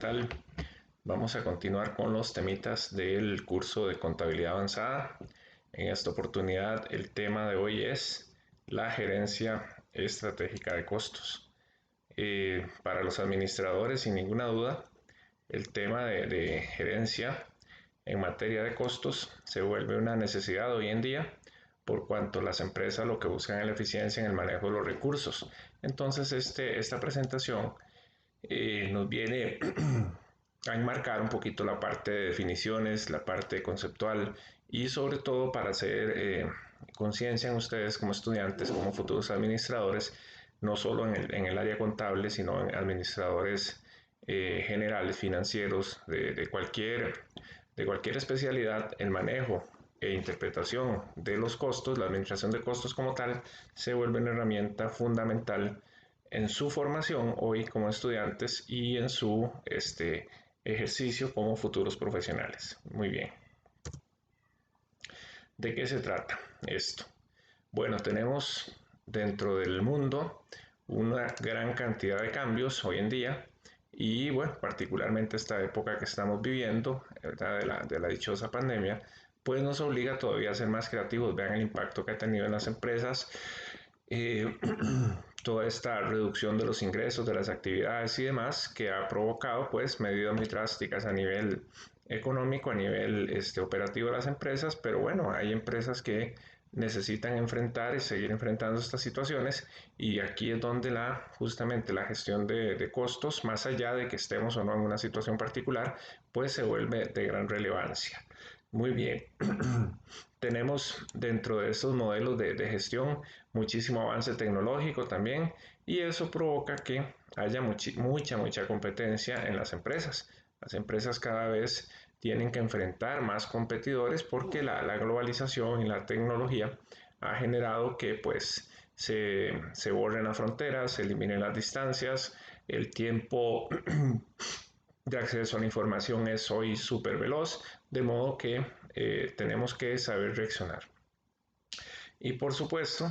Tal? Vamos a continuar con los temitas del curso de contabilidad avanzada. En esta oportunidad el tema de hoy es la gerencia estratégica de costos. Para los administradores, sin ninguna duda, el tema de gerencia en materia de costos se vuelve una necesidad hoy en día por cuanto las empresas lo que buscan es la eficiencia en el manejo de los recursos. Entonces esta presentación nos viene a enmarcar un poquito la parte de definiciones, la parte conceptual y sobre todo para hacer conciencia en ustedes como estudiantes, como futuros administradores, no solo en el área contable, sino en administradores generales, financieros, de cualquier especialidad. El manejo e interpretación de los costos, la administración de costos como tal, se vuelve una herramienta fundamental en su formación hoy como estudiantes y en su ejercicio como futuros profesionales. Muy bien. ¿De qué se trata esto? Bueno, tenemos dentro del mundo una gran cantidad de cambios hoy en día y bueno, particularmente esta época que estamos viviendo, ¿verdad? De la dichosa pandemia, pues nos obliga todavía a ser más creativos. Vean el impacto que ha tenido en las empresas, eh, toda esta reducción de los ingresos, de las actividades y demás, que ha provocado pues medidas muy drásticas a nivel económico, a nivel operativo de las empresas, pero bueno, hay empresas que necesitan enfrentar y seguir enfrentando estas situaciones y aquí es donde justamente la gestión de costos, más allá de que estemos o no en una situación particular, pues se vuelve de gran relevancia. Muy bien. Tenemos dentro de estos modelos de gestión muchísimo avance tecnológico también y eso provoca que haya mucha competencia en las empresas. Las empresas cada vez tienen que enfrentar más competidores porque la globalización y la tecnología ha generado que pues se borren las fronteras, se eliminen las distancias, el tiempo de acceso a la información es hoy súper veloz, de modo que tenemos que saber reaccionar. Y por supuesto,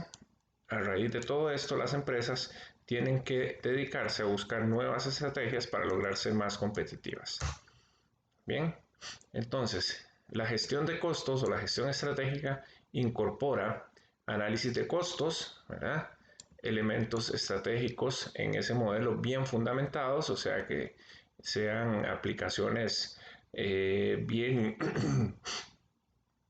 a raíz de todo esto, las empresas tienen que dedicarse a buscar nuevas estrategias para lograr ser más competitivas. Bien, entonces, la gestión de costos o la gestión estratégica incorpora análisis de costos, ¿verdad? Elementos estratégicos en ese modelo bien fundamentados, o sea que sean aplicaciones bien,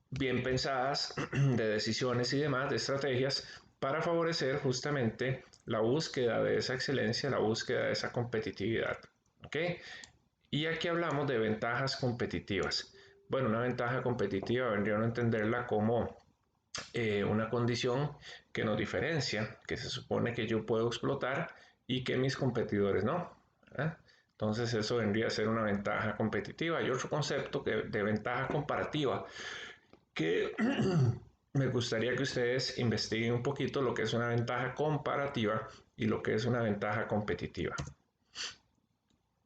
bien pensadas de decisiones y demás, de estrategias para favorecer justamente la búsqueda de esa excelencia, la búsqueda de esa competitividad. ¿Ok? Y aquí hablamos de ventajas competitivas. Bueno, una ventaja competitiva vendría a entenderla como una condición que nos diferencia, que se supone que yo puedo explotar y que mis competidores no. ¿Verdad? Entonces eso vendría a ser una ventaja competitiva. Y otro concepto de ventaja comparativa que me gustaría que ustedes investiguen un poquito lo que es una ventaja comparativa y lo que es una ventaja competitiva.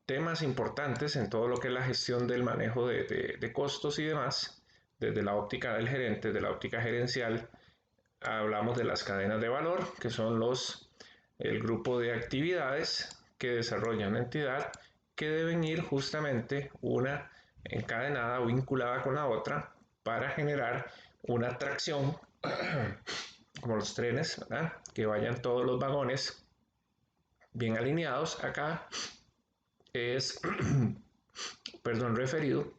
Temas importantes en todo lo que es la gestión del manejo de costos y demás, desde la óptica del gerente, de la óptica gerencial, hablamos de las cadenas de valor, que son el grupo de actividades que desarrolla una entidad que deben ir justamente una encadenada o vinculada con la otra para generar una atracción, como los trenes, ¿verdad? Que vayan todos los vagones bien alineados. Acá es, perdón, referido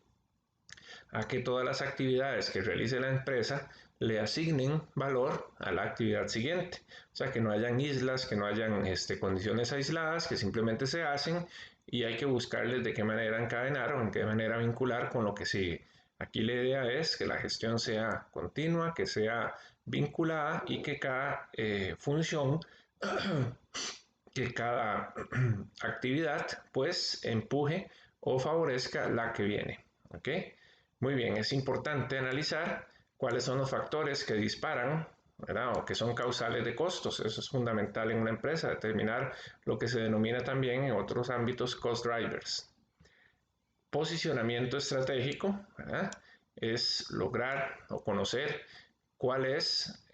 a que todas las actividades que realice la empresa le asignen valor a la actividad siguiente. O sea, que no hayan islas, que no hayan condiciones aisladas, que simplemente se hacen y hay que buscarles de qué manera encadenar o en qué manera vincular con lo que sigue. Aquí la idea es que la gestión sea continua, que sea vinculada y que cada función, que cada actividad pues empuje o favorezca la que viene. ¿Ok? Muy bien, es importante analizar cuáles son los factores que disparan, ¿verdad? O que son causales de costos. Eso es fundamental en una empresa, determinar lo que se denomina también en otros ámbitos cost drivers. Posicionamiento estratégico, ¿verdad? Es lograr o conocer cuál es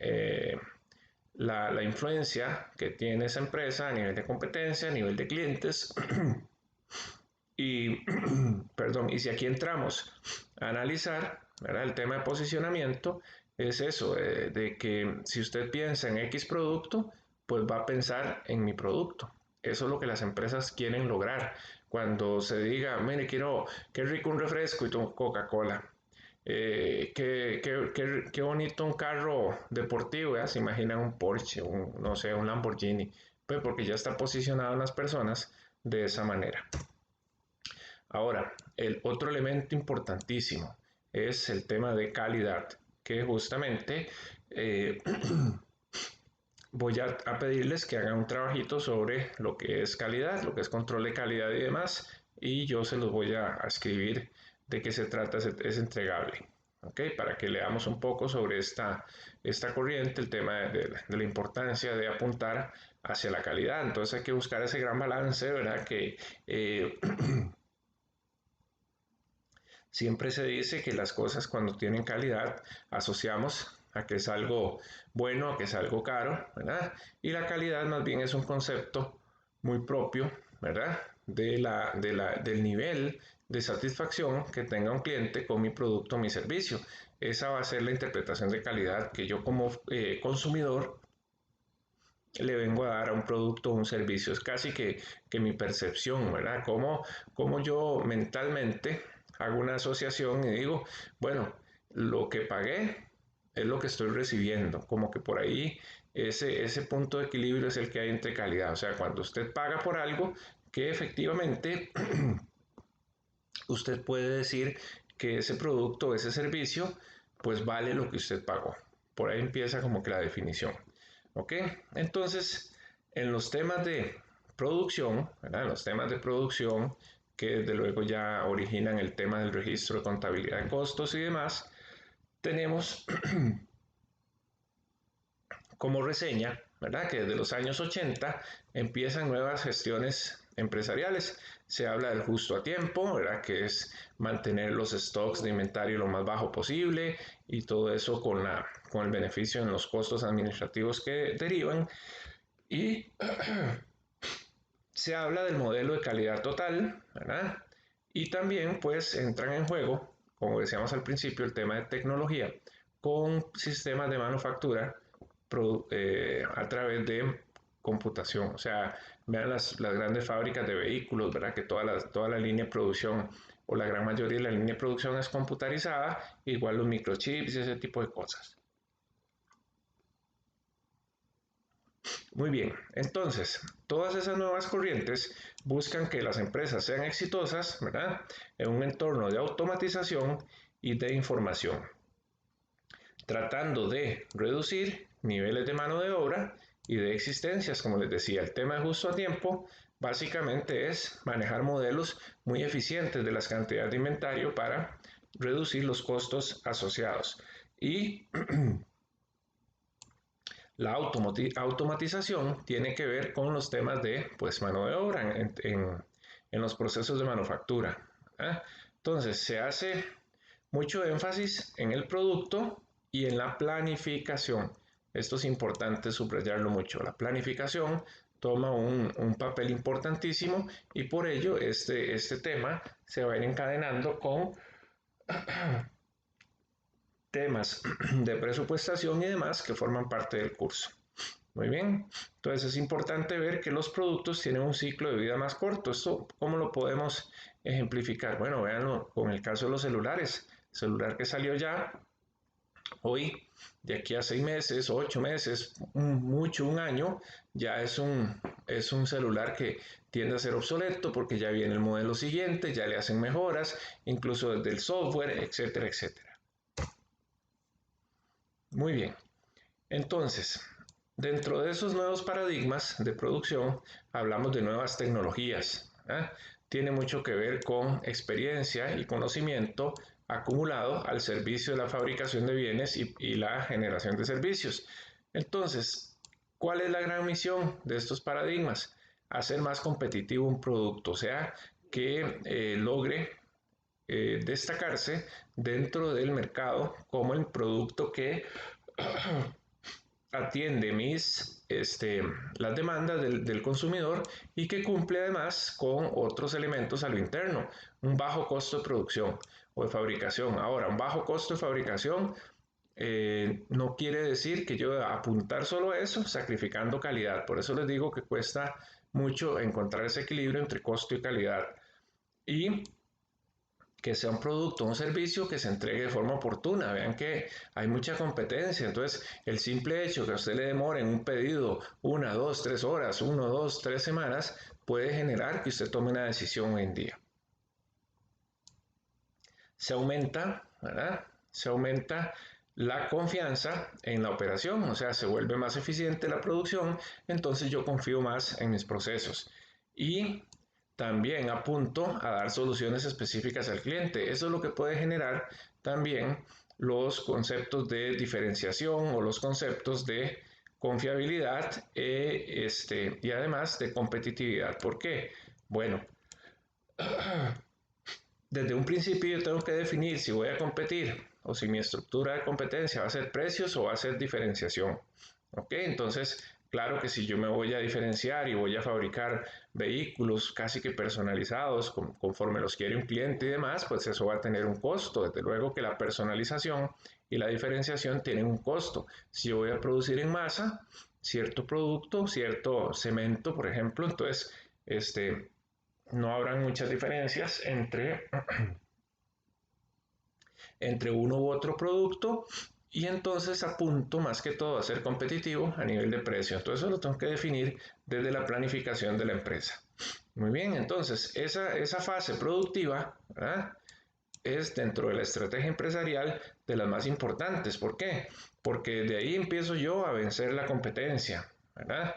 la influencia que tiene esa empresa a nivel de competencia, a nivel de clientes Y, perdón, y si aquí entramos a analizar, ¿verdad? El tema de posicionamiento es eso, de que si usted piensa en X producto, pues va a pensar en mi producto. Eso es lo que las empresas quieren lograr. Cuando se diga, mire, quiero, qué rico un refresco y tomo Coca-Cola. Qué bonito un carro deportivo, ¿eh? Se imaginan un Porsche, no sé, un Lamborghini, pues porque ya está posicionado en las personas de esa manera. Ahora, el otro elemento importantísimo es el tema de calidad, que justamente eh, voy a pedirles que hagan un trabajito sobre lo que es calidad, lo que es control de calidad y demás, y yo se los voy a escribir de qué se trata ese entregable. ¿Ok? Para que leamos un poco sobre esta corriente, el tema de la importancia de apuntar hacia la calidad. Entonces hay que buscar ese gran balance, ¿verdad? Que siempre se dice que las cosas cuando tienen calidad asociamos a que es algo bueno, a que es algo caro, ¿verdad? Y la calidad más bien es un concepto muy propio, ¿verdad? Del nivel de satisfacción que tenga un cliente con mi producto o mi servicio. Esa va a ser la interpretación de calidad que yo como consumidor le vengo a dar a un producto o un servicio. Es casi que mi percepción, ¿verdad? Como yo mentalmente hago una asociación y digo, bueno, lo que pagué es lo que estoy recibiendo. Como que por ahí ese punto de equilibrio es el que hay entre calidad. O sea, cuando usted paga por algo que efectivamente usted puede decir que ese producto o ese servicio pues vale lo que usted pagó. Por ahí empieza como que la definición. ¿Ok? Entonces, en los temas de producción, ¿verdad? En los temas de producción, que desde luego ya originan el tema del registro de contabilidad de costos y demás, tenemos como reseña, ¿verdad? Que desde los años 80 empiezan nuevas gestiones empresariales. Se habla del justo a tiempo, ¿verdad? Que es mantener los stocks de inventario lo más bajo posible y todo eso con el beneficio en los costos administrativos que derivan. Y se habla del modelo de calidad total, ¿verdad? Y también pues entran en juego, como decíamos al principio, el tema de tecnología con sistemas de manufactura a través de computación. O sea, vean las grandes fábricas de vehículos, ¿verdad? Que toda la línea de producción o la gran mayoría de la línea de producción es computarizada, igual los microchips y ese tipo de cosas. Muy bien, entonces, todas esas nuevas corrientes buscan que las empresas sean exitosas, ¿verdad? En un entorno de automatización y de información, tratando de reducir niveles de mano de obra y de existencias. Como les decía, el tema de justo a tiempo básicamente es manejar modelos muy eficientes de las cantidades de inventario para reducir los costos asociados. Y la automatización tiene que ver con los temas de pues, mano de obra en los procesos de manufactura. ¿Eh? Entonces, se hace mucho énfasis en el producto y en la planificación. Esto es importante subrayarlo mucho. La planificación toma un papel importantísimo y por ello este tema se va a ir encadenando con temas de presupuestación y demás que forman parte del curso. Muy bien, entonces es importante ver que los productos tienen un ciclo de vida más corto. ¿Esto cómo lo podemos ejemplificar? Bueno, véanlo con el caso de los celulares. El celular que salió ya, hoy, de aquí a 6 meses, 8 meses, mucho, un año, ya es un celular que tiende a ser obsoleto porque ya viene el modelo siguiente, ya le hacen mejoras, incluso desde el software, etcétera, etcétera. Muy bien, entonces, dentro de esos nuevos paradigmas de producción, hablamos de nuevas tecnologías. ¿Eh? Tiene mucho que ver con experiencia y conocimiento acumulado al servicio de la fabricación de bienes y la generación de servicios. Entonces, ¿cuál es la gran misión de estos paradigmas? Hacer más competitivo un producto, o sea, que logre destacarse dentro del mercado como el producto que atiende mis las demandas del consumidor y que cumple además con otros elementos a lo interno, un bajo costo de producción o de fabricación. Ahora, un bajo costo de fabricación no quiere decir que yo apuntar solo a eso, sacrificando calidad. Por eso les digo que cuesta mucho encontrar ese equilibrio entre costo y calidad. Y que sea un producto o un servicio que se entregue de forma oportuna. Vean que hay mucha competencia, entonces el simple hecho que a usted le demore en un pedido 1, 2, 3 horas, 1, 2, 3 semanas, puede generar que usted tome una decisión hoy en día. Se aumenta, ¿verdad? Se aumenta la confianza en la operación, o sea, se vuelve más eficiente la producción, entonces yo confío más en mis procesos. Y también apunto a dar soluciones específicas al cliente. Eso es lo que puede generar también los conceptos de diferenciación o los conceptos de confiabilidad y además de competitividad. ¿Por qué? Bueno, desde un principio yo tengo que definir si voy a competir o si mi estructura de competencia va a ser precios o va a ser diferenciación. ¿Ok? Entonces, claro que si yo me voy a diferenciar y voy a fabricar vehículos casi que personalizados conforme los quiere un cliente y demás, pues eso va a tener un costo. Desde luego que la personalización y la diferenciación tienen un costo. Si yo voy a producir en masa cierto producto, cierto cemento, por ejemplo, entonces no habrán muchas diferencias entre uno u otro producto y entonces apunto más que todo a ser competitivo a nivel de precio. Entonces eso lo tengo que definir desde la planificación de la empresa. Muy bien, entonces esa fase productiva, ¿verdad?, es dentro de la estrategia empresarial de las más importantes. ¿Por qué? Porque de ahí empiezo yo a vencer la competencia, ¿verdad?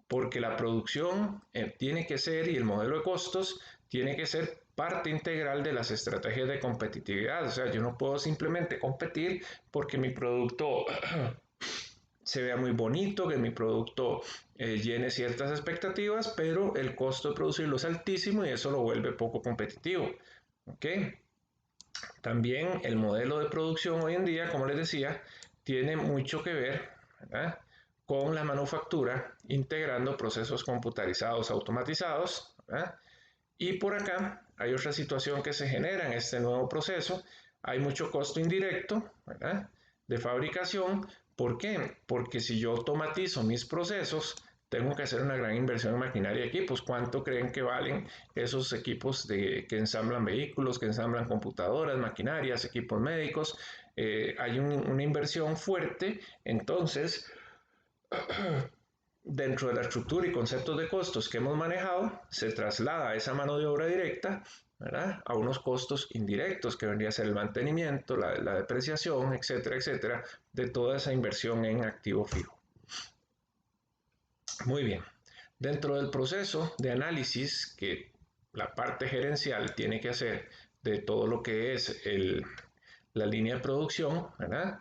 Porque la producción tiene que ser, y el modelo de costos tiene que ser parte integral de las estrategias de competitividad. O sea, yo no puedo simplemente competir porque mi producto se vea muy bonito, que mi producto llene ciertas expectativas, pero el costo de producirlo es altísimo y eso lo vuelve poco competitivo. ¿Ok? También el modelo de producción hoy en día, como les decía, tiene mucho que ver, ¿verdad?, con la manufactura, integrando procesos computarizados, automatizados, ¿verdad? Y por acá hay otra situación que se genera en este nuevo proceso. Hay mucho costo indirecto, ¿verdad?, de fabricación. ¿Por qué? Porque si yo automatizo mis procesos, tengo que hacer una gran inversión en maquinaria y equipos. ¿Cuánto creen que valen esos equipos que ensamblan vehículos, que ensamblan computadoras, maquinarias, equipos médicos? Hay una inversión fuerte, entonces dentro de la estructura y conceptos de costos que hemos manejado, se traslada esa mano de obra directa, ¿verdad?, a unos costos indirectos, que vendría a ser el mantenimiento, la depreciación, etcétera, etcétera, de toda esa inversión en activo fijo. Muy bien. Dentro del proceso de análisis que la parte gerencial tiene que hacer de todo lo que es la línea de producción, ¿verdad?,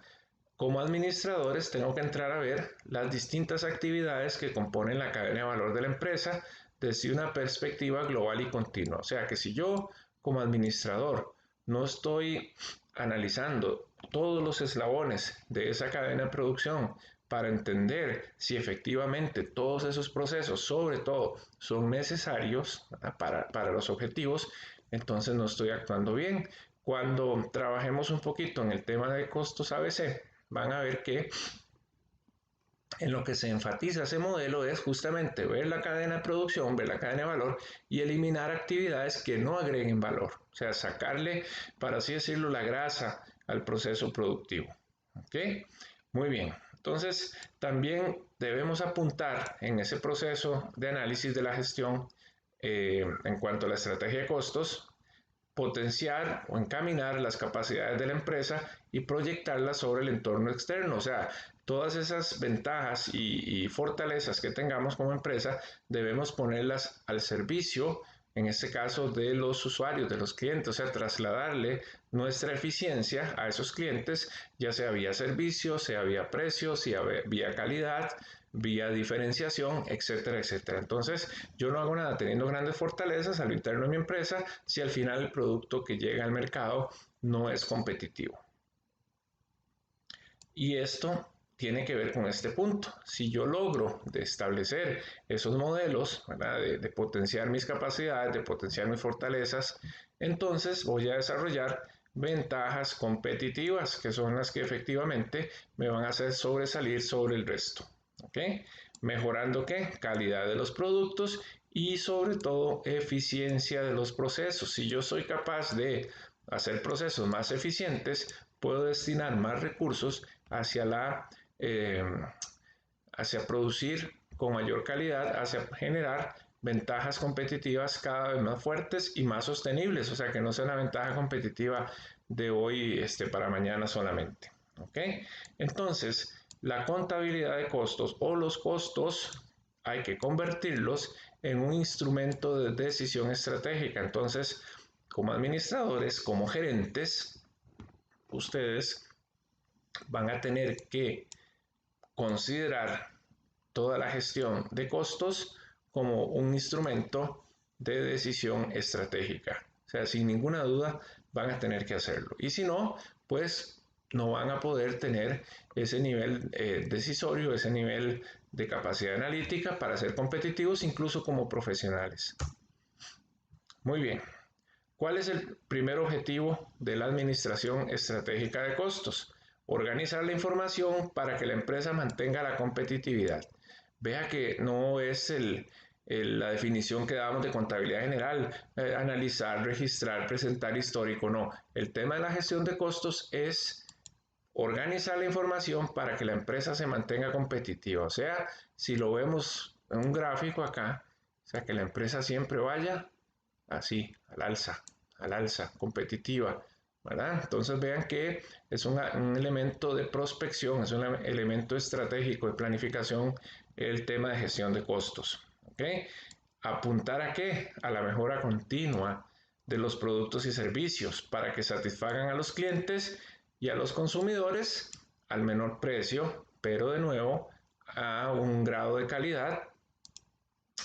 como administradores tengo que entrar a ver las distintas actividades que componen la cadena de valor de la empresa desde una perspectiva global y continua. O sea que si yo como administrador no estoy analizando todos los eslabones de esa cadena de producción para entender si efectivamente todos esos procesos, sobre todo, son necesarios para los objetivos, entonces no estoy actuando bien. Cuando trabajemos un poquito en el tema de costos ABC, van a ver que en lo que se enfatiza ese modelo es justamente ver la cadena de producción, ver la cadena de valor y eliminar actividades que no agreguen valor. O sea, sacarle, para así decirlo, la grasa al proceso productivo. ¿Ok? Muy bien. Entonces, también debemos apuntar en ese proceso de análisis de la gestión en cuanto a la estrategia de costos, potenciar o encaminar las capacidades de la empresa y proyectarlas sobre el entorno externo. O sea, todas esas ventajas y fortalezas que tengamos como empresa debemos ponerlas al servicio, en este caso, de los usuarios, de los clientes, o sea, trasladarle nuestra eficiencia a esos clientes, ya sea vía servicio, sea vía precio, sea vía calidad, vía diferenciación, etcétera, etcétera. Entonces, yo no hago nada teniendo grandes fortalezas a lo interno de mi empresa si al final el producto que llega al mercado no es competitivo. Y esto tiene que ver con este punto. Si yo logro de establecer esos modelos, ¿verdad? De potenciar mis capacidades, de potenciar mis fortalezas, entonces voy a desarrollar ventajas competitivas, que son las que efectivamente me van a hacer sobresalir sobre el resto. ¿Ok? Mejorando ¿qué? Calidad de los productos y sobre todo eficiencia de los procesos. Si yo soy capaz de hacer procesos más eficientes, puedo destinar más recursos hacia eh, hacia producir con mayor calidad, hacia generar ventajas competitivas cada vez más fuertes y más sostenibles, o sea, que no sea una ventaja competitiva de hoy para mañana solamente. ¿Ok? Entonces, la contabilidad de costos o los costos hay que convertirlos en un instrumento de decisión estratégica. Entonces, como administradores, como gerentes, ustedes van a tener que considerar toda la gestión de costos como un instrumento de decisión estratégica. O sea, sin ninguna duda van a tener que hacerlo. Y si no, pues no van a poder tener ese nivel decisorio, ese nivel de capacidad analítica para ser competitivos incluso como profesionales. Muy bien. ¿Cuál es el primer objetivo de la administración estratégica de costos? Organizar la información para que la empresa mantenga la competitividad. Vea que no es la definición que damos de contabilidad general, analizar, registrar, presentar histórico, no. El tema de la gestión de costos es organizar la información para que la empresa se mantenga competitiva. O sea, si lo vemos en un gráfico acá, o sea, que la empresa siempre vaya así, al alza, competitiva, ¿verdad? Entonces vean que es un elemento de prospección, es un elemento estratégico de planificación, el tema de gestión de costos, ¿ok? ¿Apuntar a qué? A la mejora continua de los productos y servicios para que satisfagan a los clientes y a los consumidores al menor precio, pero de nuevo a un grado de calidad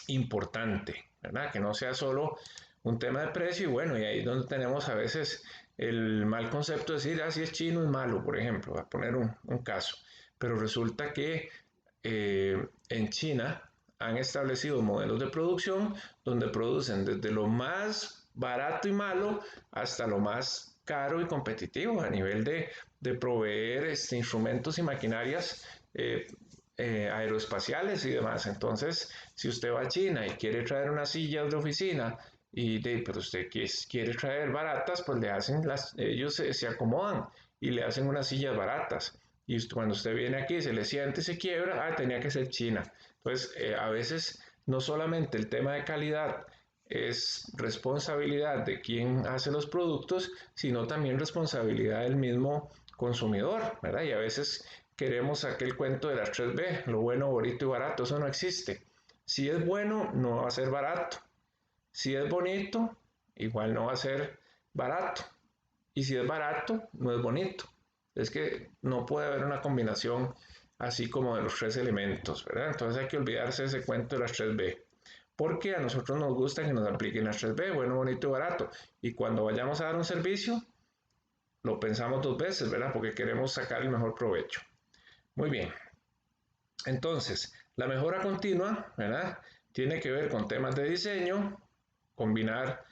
importante, ¿verdad? Que no sea solo un tema de precio y bueno, y ahí es donde tenemos a veces el mal concepto de decir, ah, si es chino es malo, por ejemplo, a poner un caso. Pero resulta que en China han establecido modelos de producción donde producen desde lo más barato y malo hasta lo más caro y competitivo a nivel de proveer instrumentos y maquinarias aeroespaciales y demás. Entonces, si usted va a China y quiere traer unas sillas de oficina pero usted quiere traer baratas, pues ellos se acomodan y le hacen unas sillas baratas. Y cuando usted viene aquí, se le siente y se quiebra, tenía que ser China. Entonces, a veces no solamente el tema de calidad es responsabilidad de quien hace los productos, sino también responsabilidad del mismo consumidor, ¿verdad? Y a veces queremos aquel cuento de las 3B, lo bueno, bonito y barato, eso no existe. Si es bueno, no va a ser barato. Si es bonito, igual no va a ser barato. Y si es barato, no es bonito. Es que no puede haber una combinación así como de los tres elementos, ¿verdad? Entonces hay que olvidarse de ese cuento de las 3B. Porque a nosotros nos gusta que nos apliquen las 3B, bueno, bonito y barato. Y cuando vayamos a dar un servicio, lo pensamos dos veces, ¿verdad? Porque queremos sacar el mejor provecho. Muy bien. Entonces, la mejora continua, ¿verdad? Tiene que ver con temas de diseño, combinar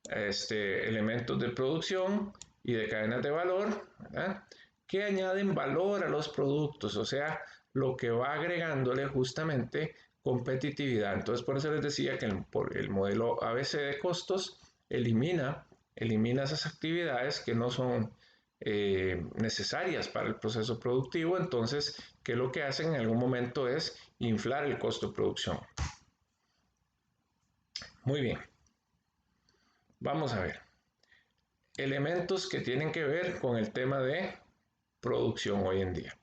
elementos de producción y de cadenas de valor, ¿verdad? Que añaden valor a los productos, o sea, lo que va agregándole justamente competitividad. Entonces, por eso les decía que el modelo ABC de costos elimina esas actividades que no son necesarias para el proceso productivo, entonces, ¿qué es lo que hacen en algún momento? Es inflar el costo de producción. Muy bien, vamos a ver. Elementos que tienen que ver con el tema de producción hoy en día.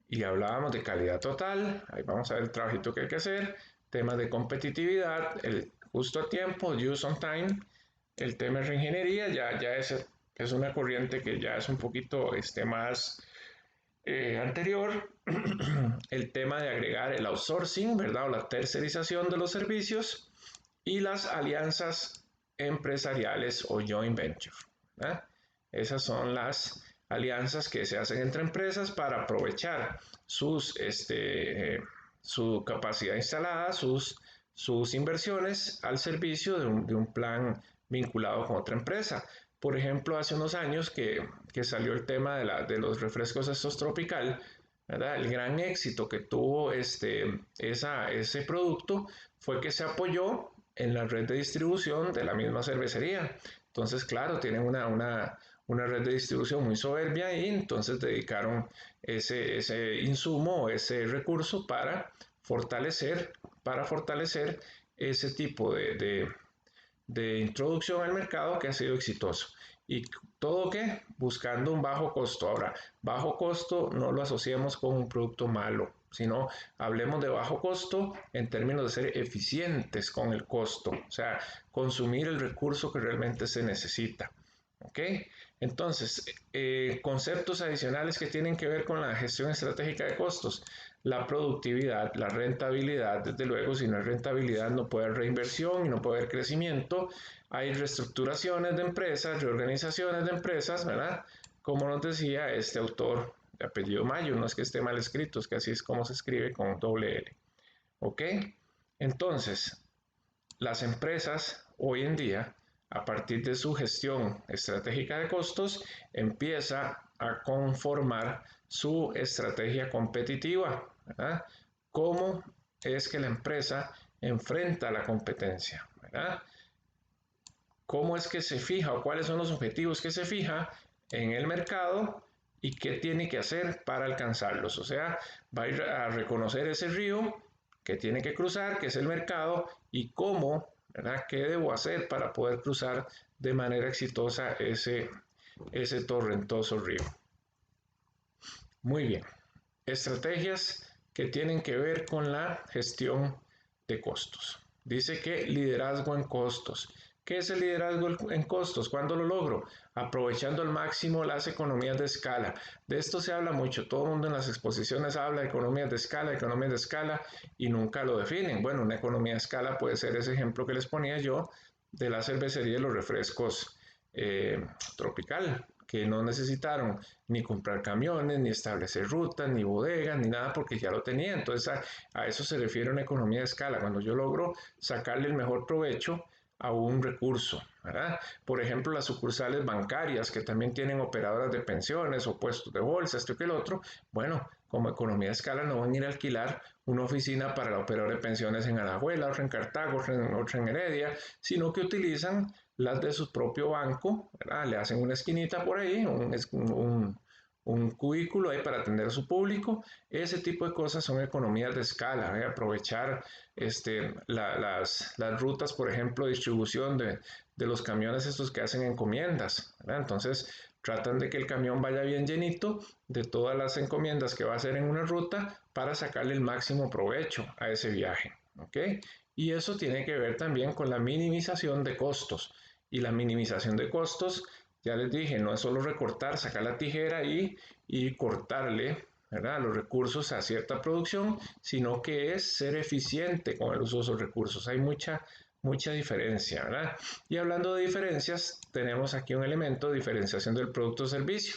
Y hablábamos de calidad total, ahí vamos a ver el trabajito que hay que hacer, temas de competitividad, el justo a tiempo, use on time, el tema de reingeniería, ya es una corriente que ya es un poquito más anterior, el tema de agregar el outsourcing, ¿verdad? O la tercerización de los servicios y las alianzas empresariales o joint venture, ¿verdad? Esas son las alianzas que se hacen entre empresas para aprovechar su capacidad instalada, sus inversiones al servicio de un plan vinculado con otra empresa. Por ejemplo, hace unos años que salió el tema de los refrescos estos tropical, ¿verdad? El gran éxito que tuvo ese producto fue que se apoyó en la red de distribución de la misma cervecería. Entonces, claro, tienen una red de distribución muy soberbia y entonces dedicaron ese insumo, ese recurso para fortalecer ese tipo de introducción al mercado que ha sido exitoso. ¿Y todo qué? Buscando un bajo costo. Ahora, bajo costo no lo asociemos con un producto malo, sino hablemos de bajo costo en términos de ser eficientes con el costo, o sea, consumir el recurso que realmente se necesita. ¿Ok? Entonces, conceptos adicionales que tienen que ver con la gestión estratégica de costos. La productividad, la rentabilidad, desde luego, si no hay rentabilidad no puede haber reinversión y no puede haber crecimiento. Hay reestructuraciones de empresas, reorganizaciones de empresas, ¿verdad? Como nos decía este autor de apellido Mayo, no es que esté mal escrito, es que así es como se escribe con doble L. ¿Ok? Entonces, las empresas hoy en día, a partir de su gestión estratégica de costos, empieza a conformar su estrategia competitiva, ¿verdad? ¿Cómo es que la empresa enfrenta la competencia? ¿Verdad? ¿Cómo es que se fija o cuáles son los objetivos que se fija en el mercado y qué tiene que hacer para alcanzarlos? O sea, va a ir a reconocer ese río que tiene que cruzar, que es el mercado, y cómo, ¿verdad? ¿Qué debo hacer para poder cruzar de manera exitosa ese torrentoso río? Muy bien. Estrategias que tienen que ver con la gestión de costos. Dice que liderazgo en costos. ¿Qué es el liderazgo en costos? ¿Cuándo lo logro? Aprovechando al máximo las economías de escala. De esto se habla mucho. Todo el mundo en las exposiciones habla de economías de escala y nunca lo definen. Bueno, una economía de escala puede ser ese ejemplo que les ponía yo de la cervecería y los refrescos tropical, que no necesitaron ni comprar camiones, ni establecer rutas, ni bodegas, ni nada, porque ya lo tenía. Entonces a eso se refiere una economía de escala, cuando yo logro sacarle el mejor provecho a un recurso, ¿verdad? Por ejemplo, las sucursales bancarias que también tienen operadoras de pensiones o puestos de bolsa, esto que el otro, bueno, como economía de escala no van a ir a alquilar una oficina para la operadora de pensiones en Alajuela, otra en Cartago, otra en Heredia, sino que utilizan las de su propio banco, ¿verdad? Le hacen una esquinita por ahí, un cubículo ahí para atender a su público. Ese tipo de cosas son economías de escala, ¿eh? Aprovechar las rutas, por ejemplo, de distribución de los camiones estos que hacen encomiendas, ¿verdad? Entonces tratan de que el camión vaya bien llenito de todas las encomiendas que va a hacer en una ruta para sacarle el máximo provecho a ese viaje, ¿ok? Y eso tiene que ver también con la minimización de costos. Y la minimización de costos, ya les dije, no es solo recortar, sacar la tijera y cortarle, ¿verdad?, los recursos a cierta producción, sino que es ser eficiente con el uso de esos recursos. Hay mucha diferencia, ¿verdad? Y hablando de diferencias, tenemos aquí un elemento de diferenciación del producto o servicio,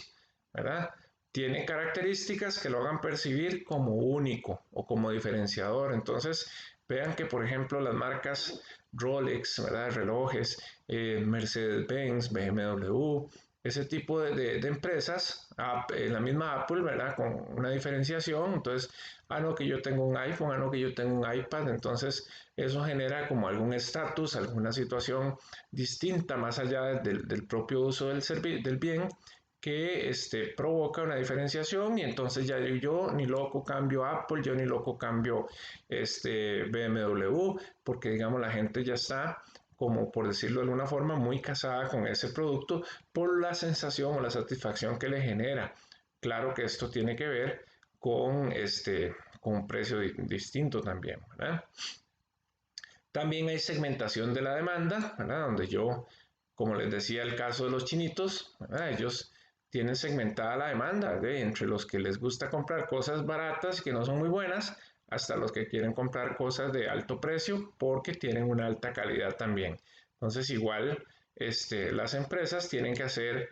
¿verdad? Tiene características que lo hagan percibir como único o como diferenciador. Entonces, vean que, por ejemplo, las marcas Rolex, ¿verdad? Relojes, Mercedes-Benz, BMW, ese tipo de empresas, la misma Apple, ¿verdad? Con una diferenciación. Entonces, no, que yo tengo un iPhone, no, que yo tengo un iPad. Entonces, eso genera como algún estatus, alguna situación distinta más allá del propio uso del bien, que provoca una diferenciación y entonces ya yo ni loco cambio Apple, yo ni loco cambio BMW, porque digamos la gente ya está, como por decirlo de alguna forma, muy casada con ese producto por la sensación o la satisfacción que le genera. Claro que esto tiene que ver con un precio distinto también, ¿verdad? También hay segmentación de la demanda, ¿verdad? Donde yo, como les decía el caso de los chinitos, ¿verdad? Ellos tienen segmentada la demanda, entre los que les gusta comprar cosas baratas que no son muy buenas, hasta los que quieren comprar cosas de alto precio porque tienen una alta calidad también. Entonces, igual, las empresas tienen que hacer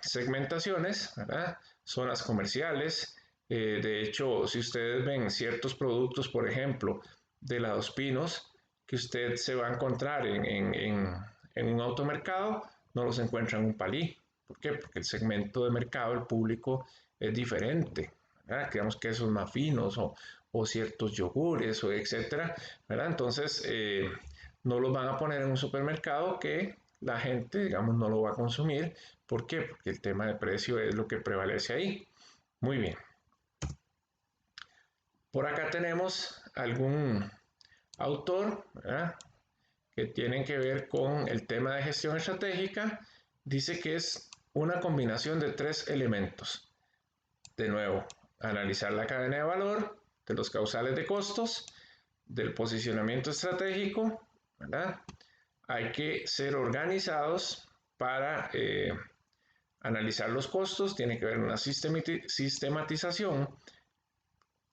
segmentaciones, ¿verdad? Zonas comerciales. De hecho, si ustedes ven ciertos productos, por ejemplo, de la Dos Pinos, que usted se va a encontrar en un automercado, no los encuentra en un palí. ¿Por qué? Porque el segmento de mercado, el público, es diferente. ¿Verdad? Digamos quesos más finos o ciertos yogures o etcétera, ¿verdad? Entonces, no los van a poner en un supermercado que la gente, digamos, no lo va a consumir. ¿Por qué? Porque el tema de precio es lo que prevalece ahí. Muy bien. Por acá tenemos algún autor, ¿verdad?, que tienen que ver con el tema de gestión estratégica. Dice que es una combinación de 3 elementos. De nuevo, analizar la cadena de valor, de los causales de costos, del posicionamiento estratégico, ¿verdad? Hay que ser organizados para analizar los costos, tiene que haber una sistematización,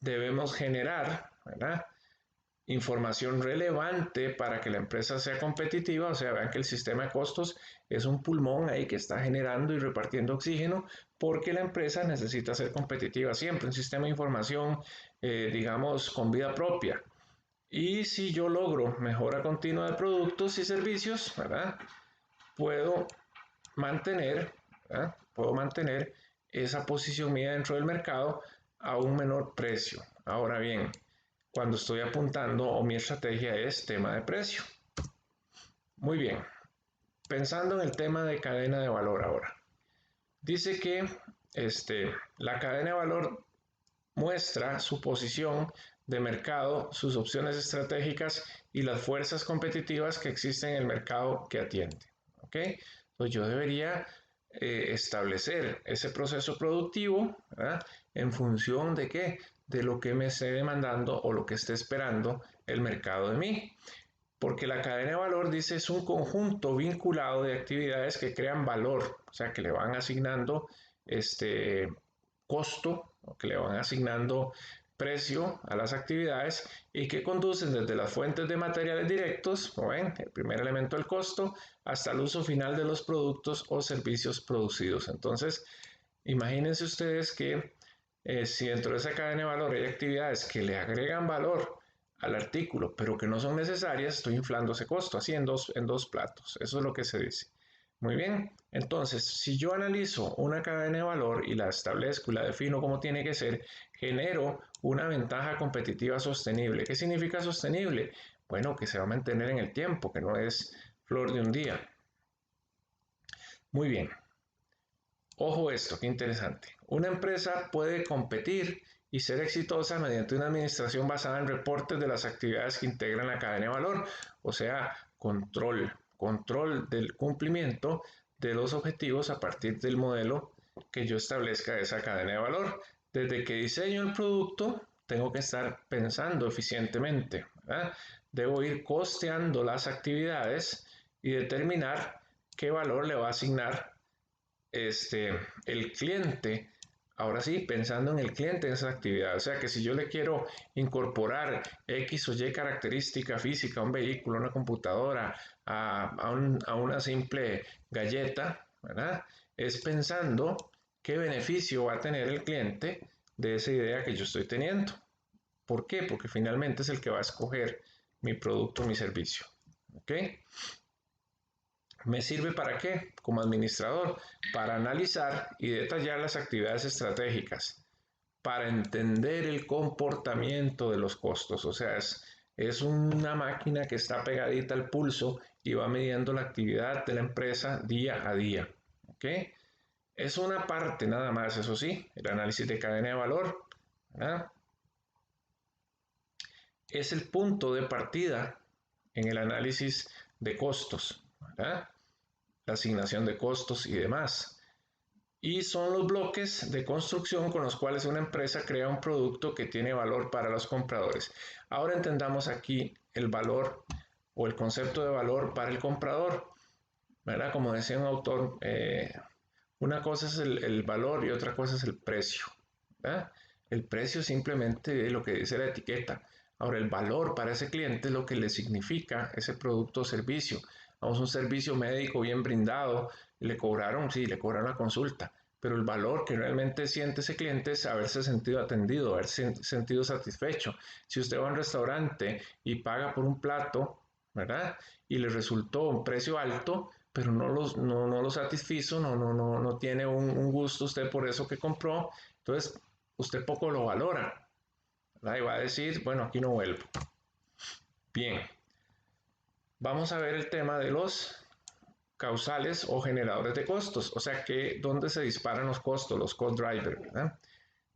debemos generar, ¿verdad?, información relevante para que la empresa sea competitiva. O sea, vean que el sistema de costos es un pulmón ahí que está generando y repartiendo oxígeno porque la empresa necesita ser competitiva siempre, un sistema de información, digamos, con vida propia. Y si yo logro mejora continua de productos y servicios, ¿verdad?, puedo mantener, ¿verdad?, puedo mantener esa posición mía dentro del mercado a un menor precio. Ahora bien, cuando estoy apuntando o mi estrategia es tema de precio. Muy bien, pensando en el tema de cadena de valor ahora. Dice que la cadena de valor muestra su posición de mercado, sus opciones estratégicas y las fuerzas competitivas que existen en el mercado que atiende. ¿Ok? Entonces yo debería establecer ese proceso productivo, ¿verdad?, en función de qué, de lo que me esté demandando o lo que esté esperando el mercado de mí. Porque la cadena de valor, dice, es un conjunto vinculado de actividades que crean valor, o sea, que le van asignando costo, o que le van asignando precio a las actividades y que conducen desde las fuentes de materiales directos, como ven, el primer elemento del costo, hasta el uso final de los productos o servicios producidos. Entonces, imagínense ustedes que si dentro de esa cadena de valor hay actividades que le agregan valor al artículo, pero que no son necesarias, estoy inflando ese costo, así en dos platos. Eso es lo que se dice. Muy bien, entonces, si yo analizo una cadena de valor y la establezco y la defino como tiene que ser, genero una ventaja competitiva sostenible. ¿Qué significa sostenible? Bueno, que se va a mantener en el tiempo, que no es flor de un día. Muy bien. Ojo esto, qué interesante. Una empresa puede competir y ser exitosa mediante una administración basada en reportes de las actividades que integran la cadena de valor, o sea, control del cumplimiento de los objetivos a partir del modelo que yo establezca de esa cadena de valor. Desde que diseño el producto, tengo que estar pensando eficientemente, ¿verdad? Debo ir costeando las actividades y determinar qué valor le va a asignar el cliente. Ahora sí, pensando en el cliente en esa actividad. O sea que si yo le quiero incorporar X o Y característica física a un vehículo, a una computadora, a una simple galleta, ¿verdad?, es pensando qué beneficio va a tener el cliente de esa idea que yo estoy teniendo. ¿Por qué? Porque finalmente es el que va a escoger mi producto o mi servicio. ¿Ok? ¿Me sirve para qué? Como administrador, para analizar y detallar las actividades estratégicas, para entender el comportamiento de los costos. O sea, es una máquina que está pegadita al pulso y va midiendo la actividad de la empresa día a día. ¿Ok? Es una parte nada más, eso sí, el análisis de cadena de valor, ¿verdad?, es el punto de partida en el análisis de costos, ¿verdad?, la asignación de costos y demás. Y son los bloques de construcción con los cuales una empresa crea un producto que tiene valor para los compradores. Ahora entendamos aquí el valor o el concepto de valor para el comprador, ¿verdad? Como decía un autor, una cosa es el valor y otra cosa es el precio, ¿verdad? El precio simplemente es lo que dice la etiqueta. Ahora, el valor para ese cliente es lo que le significa ese producto o servicio. Vamos, un servicio médico bien brindado, Le cobraron, sí, le cobraron la consulta, pero el valor que realmente siente ese cliente es haberse sentido atendido, haberse sentido satisfecho. Si usted va a un restaurante y paga por un plato, ¿verdad? Y le resultó un precio alto, pero no lo satisfizo, no tiene un gusto usted por eso que compró, entonces usted poco lo valora, ¿verdad? Y va a decir, bueno, aquí no vuelvo. Bien, vamos a ver el tema de los causales o generadores de costos, o sea que dónde se disparan los costos, los cost drivers, ¿verdad?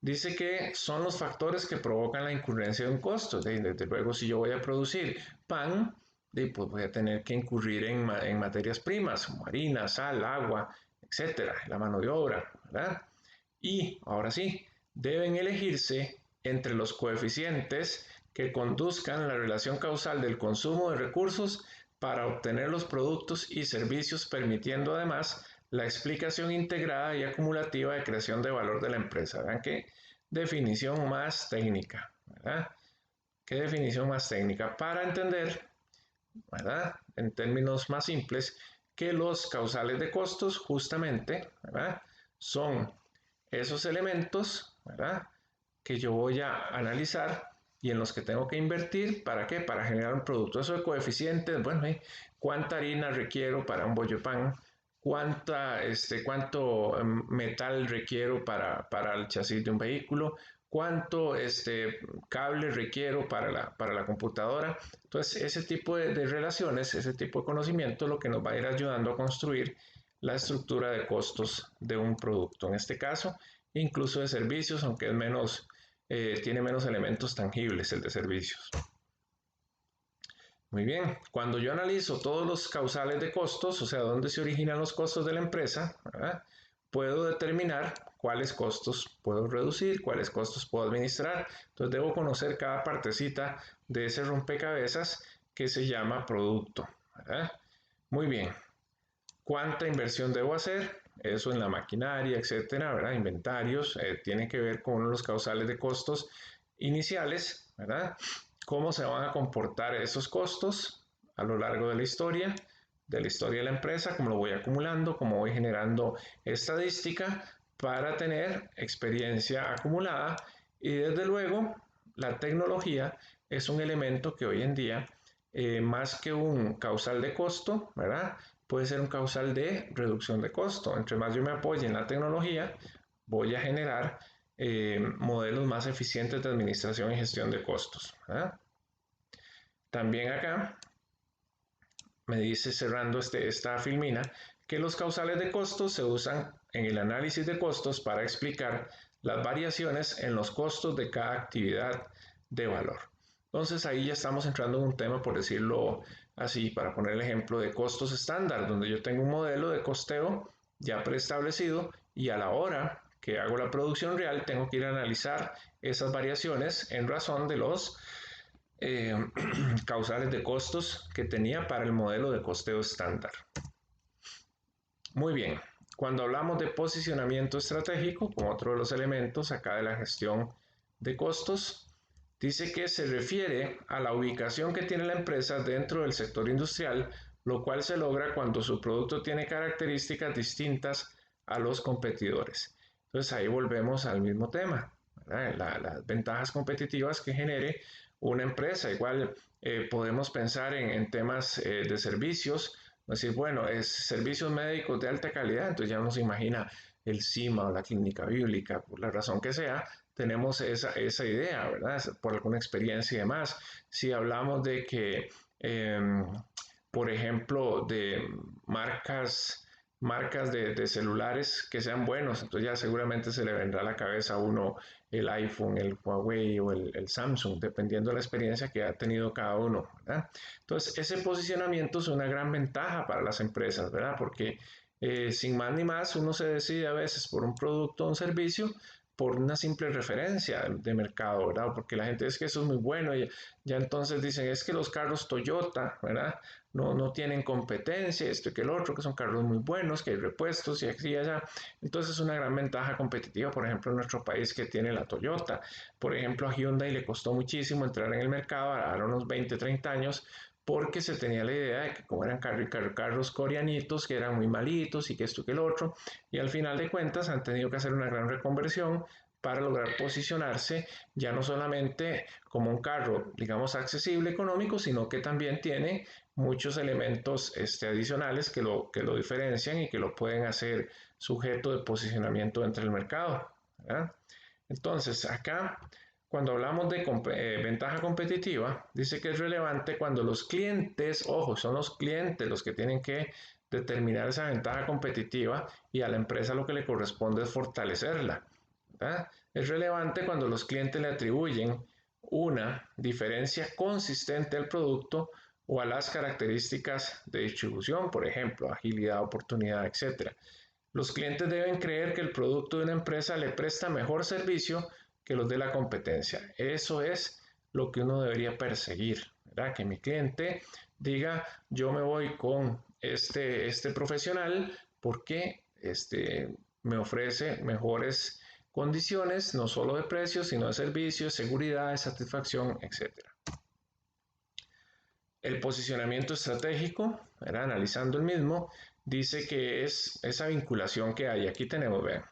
Dice que son los factores que provocan la incurrencia de un costo. Desde luego, si yo voy a producir pan, pues voy a tener que incurrir en materias primas, como harina, sal, agua, etcétera, la mano de obra, ¿verdad? Y ahora sí, deben elegirse entre los coeficientes que conduzcan la relación causal del consumo de recursos para obtener los productos y servicios, permitiendo además la explicación integrada y acumulativa de creación de valor de la empresa. Vean qué definición más técnica, ¿verdad? Qué definición más técnica para entender, ¿verdad? En términos más simples, que los causales de costos justamente, ¿verdad? Son esos elementos, ¿verdad? Que yo voy a analizar y en los que tengo que invertir, ¿para qué? Para generar un producto. Eso de coeficientes, bueno, ¿cuánta harina requiero para un bollo pan? ¿Cuánto metal requiero para el chasis de un vehículo? ¿Cuánto cable requiero para la computadora? Entonces, ese tipo de relaciones, ese tipo de conocimiento, es lo que nos va a ir ayudando a construir la estructura de costos de un producto. En este caso, incluso de servicios, aunque es menos, tiene menos elementos tangibles el de servicios. Muy bien, cuando yo analizo todos los causales de costos, o sea, dónde se originan los costos de la empresa, ¿verdad? Puedo determinar cuáles costos puedo reducir, cuáles costos puedo administrar. Entonces debo conocer cada partecita de ese rompecabezas que se llama producto, ¿verdad? Muy bien, ¿cuánta inversión debo hacer? Eso en la maquinaria, etcétera, ¿verdad? Inventarios, tiene que ver con los causales de costos iniciales, ¿verdad? ¿Cómo se van a comportar esos costos a lo largo de la historia de la empresa? ¿Cómo lo voy acumulando? ¿Cómo voy generando estadística para tener experiencia acumulada? Y desde luego, la tecnología es un elemento que hoy en día, más que un causal de costo, ¿verdad? Puede ser un causal de reducción de costo. Entre más yo me apoye en la tecnología, voy a generar modelos más eficientes de administración y gestión de costos. ¿Ah? También acá me dice, cerrando esta filmina, que los causales de costos se usan en el análisis de costos para explicar las variaciones en los costos de cada actividad de valor. Entonces ahí ya estamos entrando en un tema, por decirlo así, para poner el ejemplo de costos estándar, donde yo tengo un modelo de costeo ya preestablecido y a la hora que hago la producción real tengo que ir a analizar esas variaciones en razón de los causales de costos que tenía para el modelo de costeo estándar. Muy bien, cuando hablamos de posicionamiento estratégico, como otro de los elementos acá de la gestión de costos, dice que se refiere a la ubicación que tiene la empresa dentro del sector industrial, lo cual se logra cuando su producto tiene características distintas a los competidores. Entonces ahí volvemos al mismo tema, las ventajas competitivas que genere una empresa. Igual podemos pensar en temas de servicios, decir, bueno, es servicios médicos de alta calidad, entonces ya uno se imagina el CIMA o la clínica bíblica, por la razón que sea, tenemos esa idea, ¿verdad? Por alguna experiencia y demás. Si hablamos de que, por ejemplo, de marcas de celulares que sean buenos, entonces ya seguramente se le vendrá a la cabeza a uno el iPhone, el Huawei o el Samsung, dependiendo de la experiencia que ha tenido cada uno, ¿verdad? Entonces, ese posicionamiento es una gran ventaja para las empresas, ¿verdad? Porque sin más ni más, uno se decide a veces por un producto o un servicio por una simple referencia de mercado, ¿verdad? Porque la gente es que eso es muy bueno y ya entonces dicen, es que los carros Toyota, ¿verdad? No tienen competencia, esto y que el otro, que son carros muy buenos, que hay repuestos y aquí y allá. Entonces es una gran ventaja competitiva, por ejemplo, en nuestro país que tiene la Toyota. Por ejemplo, a Hyundai le costó muchísimo entrar en el mercado, a unos 20, 30 años, porque se tenía la idea de que como eran carros coreanitos, que eran muy malitos y que esto que el otro, y al final de cuentas han tenido que hacer una gran reconversión para lograr posicionarse ya no solamente como un carro, digamos, accesible, económico, sino que también tiene muchos elementos adicionales que lo diferencian y que lo pueden hacer sujeto de posicionamiento entre el mercado, ¿verdad? Entonces, acá, cuando hablamos de ventaja competitiva, dice que es relevante cuando los clientes, ojo, son los clientes los que tienen que determinar esa ventaja competitiva y a la empresa lo que le corresponde es fortalecerla, ¿verdad? Es relevante cuando los clientes le atribuyen una diferencia consistente al producto o a las características de distribución, por ejemplo, agilidad, oportunidad, etcétera. Los clientes deben creer que el producto de una empresa le presta mejor servicio que los de la competencia. Eso es lo que uno debería perseguir, ¿verdad? Que mi cliente diga, yo me voy con este profesional porque me ofrece mejores condiciones, no solo de precios, sino de servicios, seguridad, de satisfacción, etcétera. El posicionamiento estratégico, ¿verdad? Analizando el mismo, dice que es esa vinculación que hay. Aquí tenemos, vean,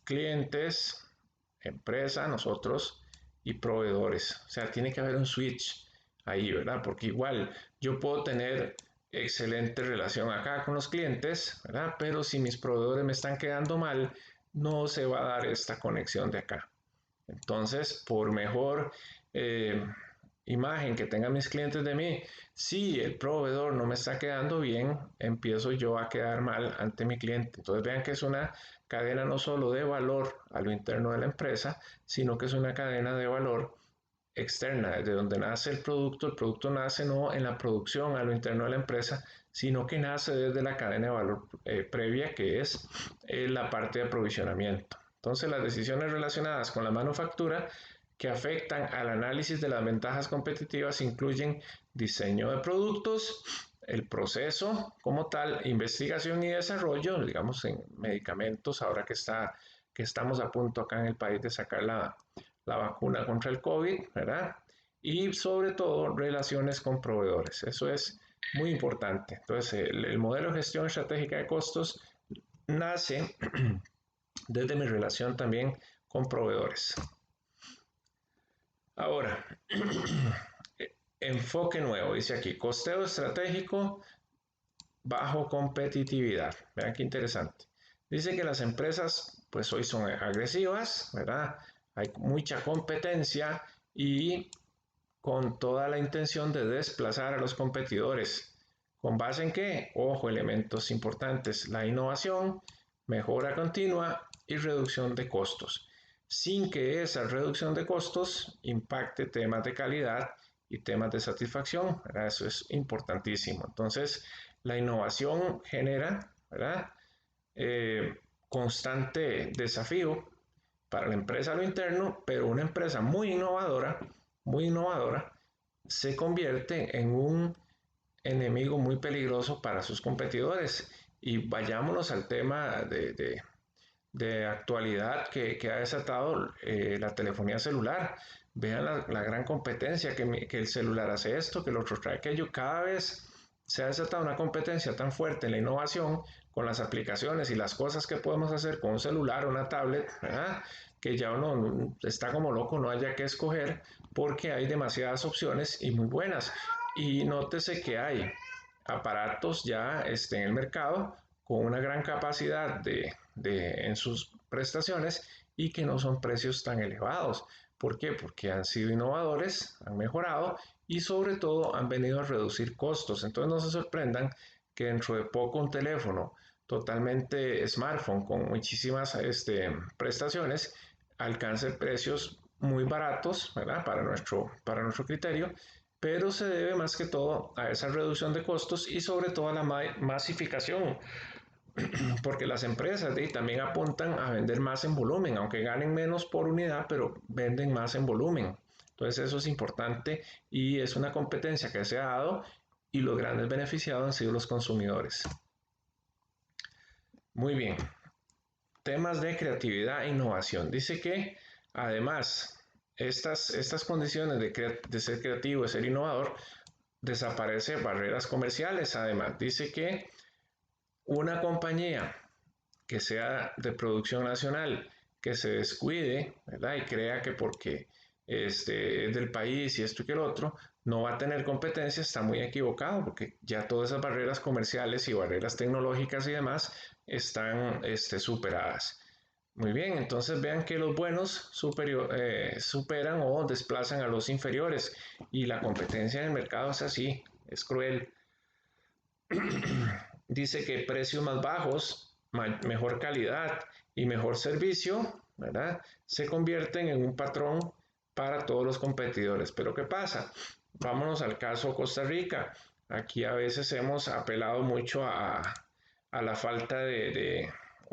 clientes, empresa, nosotros y proveedores. O sea, tiene que haber un switch ahí, ¿verdad? Porque igual yo puedo tener excelente relación acá con los clientes, ¿verdad? Pero si mis proveedores me están quedando mal, no se va a dar esta conexión de acá. Entonces, por mejor imagen que tengan mis clientes de mí, si el proveedor no me está quedando bien, empiezo yo a quedar mal ante mi cliente. Entonces vean que es una cadena no solo de valor a lo interno de la empresa, sino que es una cadena de valor externa, desde donde nace el producto nace no en la producción a lo interno de la empresa, sino que nace desde la cadena de valor previa, que es la parte de aprovisionamiento. Entonces, las decisiones relacionadas con la manufactura que afectan al análisis de las ventajas competitivas incluyen diseño de productos, el proceso como tal, investigación y desarrollo, digamos en medicamentos, ahora que estamos a punto acá en el país de sacar la vacuna contra el COVID, ¿verdad? Y sobre todo relaciones con proveedores. Eso es muy importante. Entonces, el modelo de gestión estratégica de costos nace desde mi relación también con proveedores. Ahora, enfoque nuevo, dice aquí, costeo estratégico bajo competitividad. Vean qué interesante. Dice que las empresas, pues hoy son agresivas, ¿verdad? Hay mucha competencia y con toda la intención de desplazar a los competidores. ¿Con base en qué? Ojo, elementos importantes, la innovación, mejora continua y reducción de costos, sin que esa reducción de costos impacte temas de calidad y temas de satisfacción, ¿verdad? Eso es importantísimo. Entonces, la innovación genera, ¿verdad? Constante desafío para la empresa a lo interno, pero una empresa muy innovadora, se convierte en un enemigo muy peligroso para sus competidores. Y vayámonos al tema de actualidad que ha desatado la telefonía celular. Vean la gran competencia, que el celular hace esto, que el otro trae aquello. Cada vez se ha desatado una competencia tan fuerte en la innovación con las aplicaciones y las cosas que podemos hacer con un celular o una tablet, ¿verdad? Que ya uno está como loco, no haya que escoger porque hay demasiadas opciones y muy buenas. Y nótese que hay aparatos ya en el mercado con una gran capacidad en sus prestaciones y que no son precios tan elevados. ¿Por qué? Porque han sido innovadores, han mejorado y sobre todo han venido a reducir costos. Entonces no se sorprendan que dentro de poco un teléfono totalmente smartphone con muchísimas prestaciones alcance precios muy baratos, ¿verdad? Para nuestro criterio, pero se debe más que todo a esa reducción de costos y sobre todo a la masificación, porque las empresas también apuntan a vender más en volumen, aunque ganen menos por unidad, pero venden más en volumen. Entonces eso es importante y es una competencia que se ha dado y los grandes beneficiados han sido los consumidores. Muy bien, temas de creatividad e innovación. Dice que además estas condiciones de ser creativo, de ser innovador, desaparece barreras comerciales. Además, dice que una compañía que sea de producción nacional, que se descuide, ¿verdad? Y crea que porque es del país y esto y que el otro, no va a tener competencia, está muy equivocado, porque ya todas esas barreras comerciales y barreras tecnológicas y demás están superadas. Muy bien, entonces vean que los buenos superan o desplazan a los inferiores y la competencia en el mercado es así, es cruel. Dice que precios más bajos, mejor calidad y mejor servicio, ¿verdad? Se convierten en un patrón para todos los competidores. Pero ¿qué pasa? Vámonos al caso Costa Rica. Aquí a veces hemos apelado mucho a la falta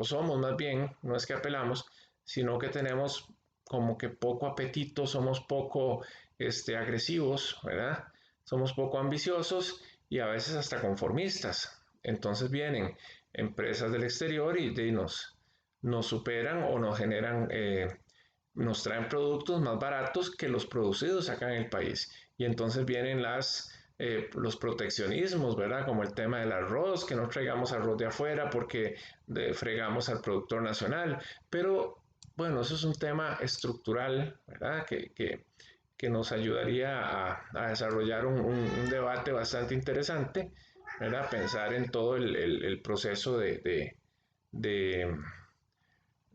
o somos más bien, no es que apelamos, sino que tenemos como que poco apetito, somos poco agresivos, ¿verdad? Somos poco ambiciosos y a veces hasta conformistas. Entonces vienen empresas del exterior y nos superan o nos generan, nos traen productos más baratos que los producidos acá en el país. Y entonces vienen los proteccionismos, ¿verdad? Como el tema del arroz, que no traigamos arroz de afuera porque fregamos al productor nacional. Pero bueno, eso es un tema estructural, ¿verdad? Que nos ayudaría a desarrollar un debate bastante interesante, ¿verdad? Pensar en todo el proceso de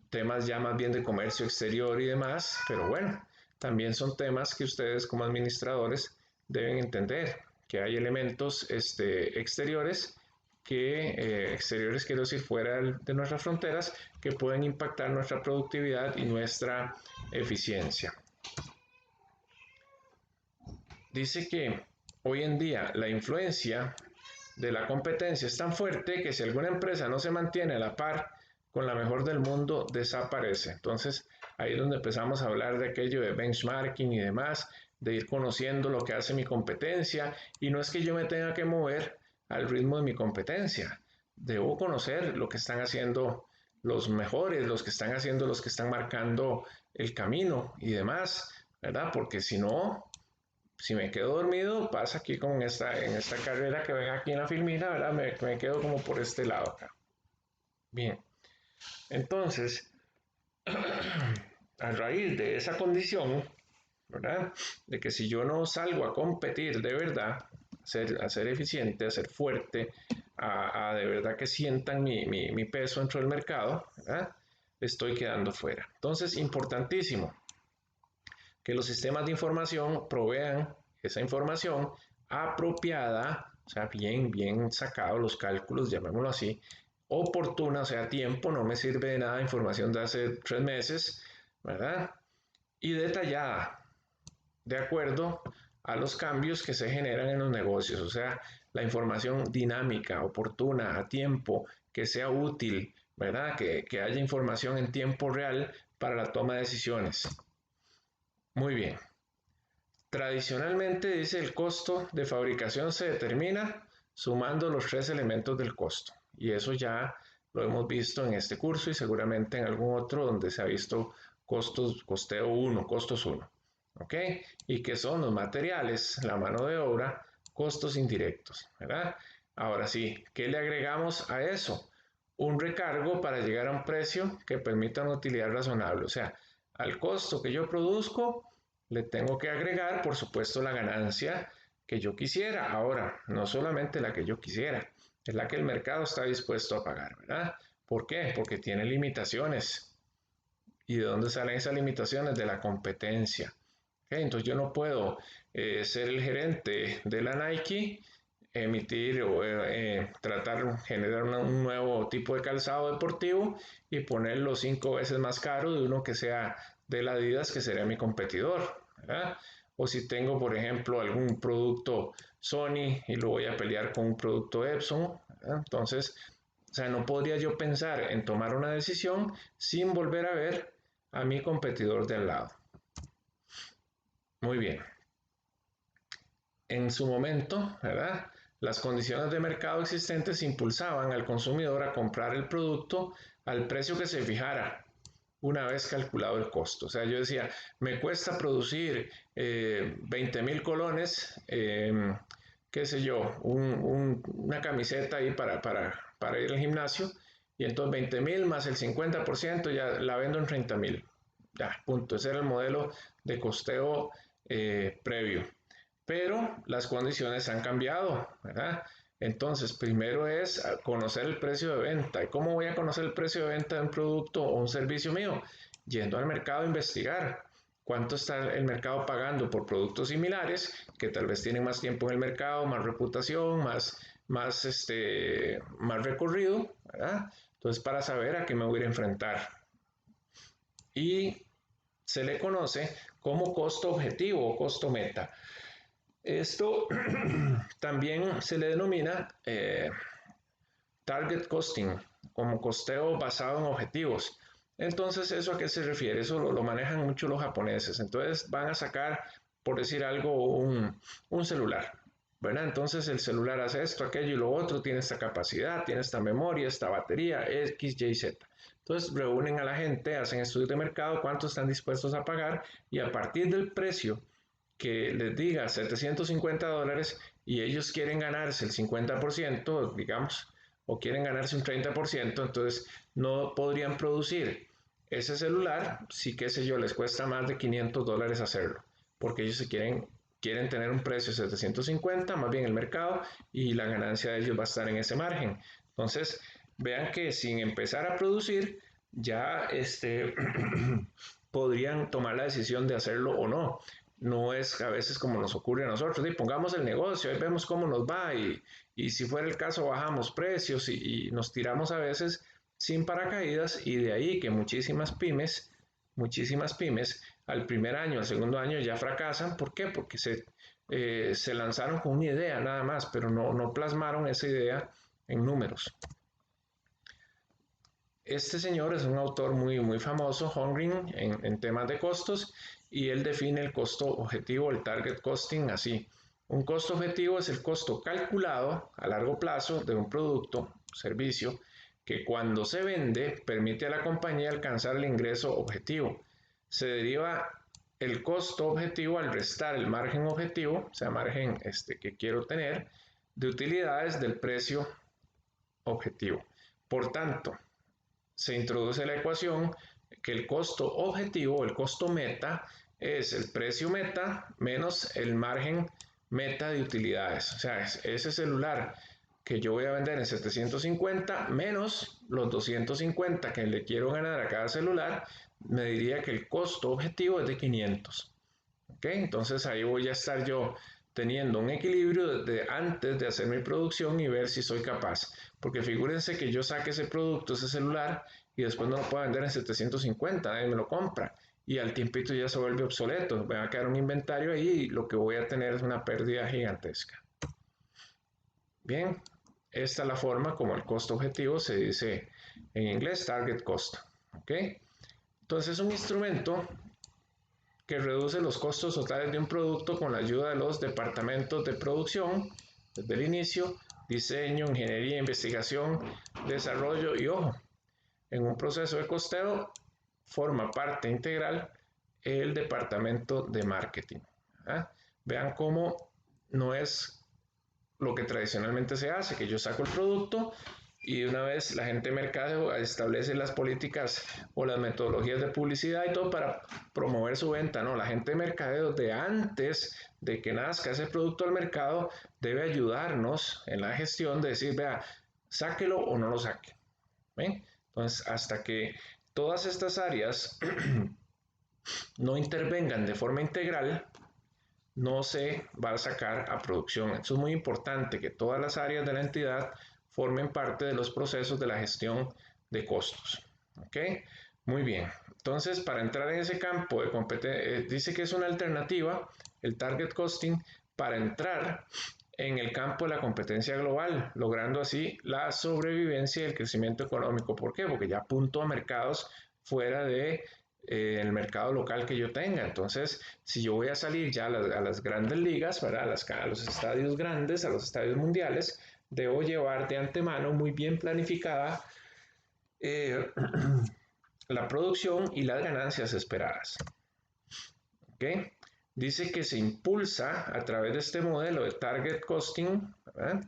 temas ya más bien de comercio exterior y demás, pero bueno, también son temas que ustedes como administradores deben entender, que hay elementos exteriores exteriores quiero decir fuera de nuestras fronteras, que pueden impactar nuestra productividad y nuestra eficiencia. Dice que hoy en día la influencia de la competencia es tan fuerte que si alguna empresa no se mantiene a la par con la mejor del mundo, desaparece. Entonces, ahí es donde empezamos a hablar de aquello de benchmarking y demás, de ir conociendo lo que hace mi competencia, y no es que yo me tenga que mover al ritmo de mi competencia, debo conocer lo que están haciendo los mejores, los que están haciendo, los que están marcando el camino y demás, ¿verdad? Porque si me quedo dormido, pasa aquí como en esta carrera que ven aquí en la filmina, ¿verdad? Me quedo como por este lado acá. Bien, entonces, a raíz de esa condición, ¿verdad? De que si yo no salgo a competir de verdad, a ser eficiente, a ser fuerte, a de verdad que sientan mi peso dentro del mercado, ¿verdad? Estoy quedando fuera. Entonces, importantísimo que los sistemas de información provean esa información apropiada, o sea, bien sacado los cálculos, llamémoslo así, oportuna, o sea, a tiempo, no me sirve de nada información de hace 3 meses, ¿verdad? Y detallada, de acuerdo a los cambios que se generan en los negocios, o sea, la información dinámica, oportuna, a tiempo, que sea útil, ¿verdad? Que haya información en tiempo real para la toma de decisiones. Muy bien. Tradicionalmente dice el costo de fabricación se determina sumando los 3 elementos del costo. Y eso ya lo hemos visto en este curso y seguramente en algún otro donde se ha visto costeo 1, costos 1. ¿Ok? Y que son los materiales, la mano de obra, costos indirectos. ¿Verdad? Ahora sí, ¿qué le agregamos a eso? Un recargo para llegar a un precio que permita una utilidad razonable. O sea, al costo que yo produzco, le tengo que agregar, por supuesto, la ganancia que yo quisiera. Ahora, no solamente la que yo quisiera, es la que el mercado está dispuesto a pagar, ¿verdad? ¿Por qué? Porque tiene limitaciones. ¿Y de dónde salen esas limitaciones? De la competencia. ¿Okay? Entonces yo no puedo ser el gerente de la Nike, emitir o tratar de generar un nuevo tipo de calzado deportivo y ponerlo 5 veces más caro de uno que sea de la Adidas, que sería mi competidor, ¿verdad? O si tengo, por ejemplo, algún producto Sony y lo voy a pelear con un producto Epson, ¿verdad? Entonces, o sea, no podría yo pensar en tomar una decisión sin volver a ver a mi competidor de al lado. Muy bien. En su momento, ¿verdad? Las condiciones de mercado existentes impulsaban al consumidor a comprar el producto al precio que se fijara una vez calculado el costo. O sea, yo decía, me cuesta producir 20.000 colones, qué sé yo, una camiseta ahí para ir al gimnasio, y entonces 20.000 más el 50% ya la vendo en 30.000. Ya, punto. Ese era el modelo de costeo previo. Pero las condiciones han cambiado, ¿verdad? Entonces, primero es conocer el precio de venta. ¿Y cómo voy a conocer el precio de venta de un producto o un servicio mío? Yendo al mercado a investigar cuánto está el mercado pagando por productos similares que tal vez tienen más tiempo en el mercado, más reputación, más recorrido, ¿verdad? Entonces, para saber a qué me voy a ir a enfrentar. Y se le conoce como costo objetivo o costo meta. Esto también se le denomina target costing, como costeo basado en objetivos. Entonces, ¿eso a qué se refiere? Eso lo manejan mucho los japoneses. Entonces, van a sacar, por decir algo, un celular, ¿verdad? Entonces, el celular hace esto, aquello y lo otro, tiene esta capacidad, tiene esta memoria, esta batería, X, Y, Z. Entonces, reúnen a la gente, hacen estudios de mercado, cuánto están dispuestos a pagar y a partir del precio que les diga $750 y ellos quieren ganarse el 50%, digamos, o quieren ganarse un 30%, entonces no podrían producir ese celular si, qué sé yo, les cuesta más de $500 hacerlo, porque ellos quieren tener un precio de 750, más bien el mercado, y la ganancia de ellos va a estar en ese margen. Entonces, vean que sin empezar a producir, ya podrían tomar la decisión de hacerlo o no. No es a veces como nos ocurre a nosotros, y pongamos el negocio, ahí vemos cómo nos va y si fuera el caso bajamos precios y nos tiramos a veces sin paracaídas y de ahí que muchísimas pymes al primer año, al segundo año ya fracasan. ¿Por qué? Porque se lanzaron con una idea nada más, pero no plasmaron esa idea en números. Este señor es un autor muy famoso, Hongren, en temas de costos, y él define el costo objetivo, el target costing, así. Un costo objetivo es el costo calculado a largo plazo de un producto, servicio, que cuando se vende permite a la compañía alcanzar el ingreso objetivo. Se deriva el costo objetivo al restar el margen objetivo, o sea, margen que quiero tener, de utilidades del precio objetivo. Por tanto, se introduce la ecuación que el costo objetivo, el costo meta, es el precio meta menos el margen meta de utilidades. O sea, ese celular que yo voy a vender en 750 menos los 250 que le quiero ganar a cada celular, me diría que el costo objetivo es de 500. ¿Ok? Entonces ahí voy a estar yo teniendo un equilibrio desde antes de hacer mi producción y ver si soy capaz. Porque figúrense que yo saque ese producto, ese celular, y después no lo puedo vender en 750, nadie me lo compra. Y al tiempito ya se vuelve obsoleto, me va a quedar un inventario ahí y lo que voy a tener es una pérdida gigantesca. Bien, esta es la forma como el costo objetivo se dice en inglés, target cost. ¿Ok? Entonces es un instrumento que reduce los costos totales de un producto con la ayuda de los departamentos de producción, desde el inicio, diseño, ingeniería, investigación, desarrollo y, ojo, en un proceso de costeo forma parte integral el departamento de marketing. ¿Ah? Vean cómo no es lo que tradicionalmente se hace, que yo saco el producto y una vez la gente de mercado establece las políticas o las metodologías de publicidad y todo para promover su venta. No, la gente de mercadeo de antes de que nazca ese producto al mercado debe ayudarnos en la gestión de decir, vea, sáquelo o no lo saque. ¿Ven? Entonces, hasta que todas estas áreas no intervengan de forma integral, no se va a sacar a producción. Eso es muy importante, que todas las áreas de la entidad formen parte de los procesos de la gestión de costos. ¿Ok? Muy bien. Entonces, para entrar en ese campo de competencia, dice que es una alternativa, el target costing, para entrar en el campo de la competencia global, logrando así la sobrevivencia y el crecimiento económico. ¿Por qué? Porque ya apunto a mercados fuera de el mercado local que yo tenga. Entonces, si yo voy a salir ya a las grandes ligas, ¿verdad? A los estadios grandes, a los estadios mundiales, debo llevar de antemano muy bien planificada eh, la producción y las ganancias esperadas. ¿Ok? dice que se impulsa a través de este modelo de target costing, ¿verdad?,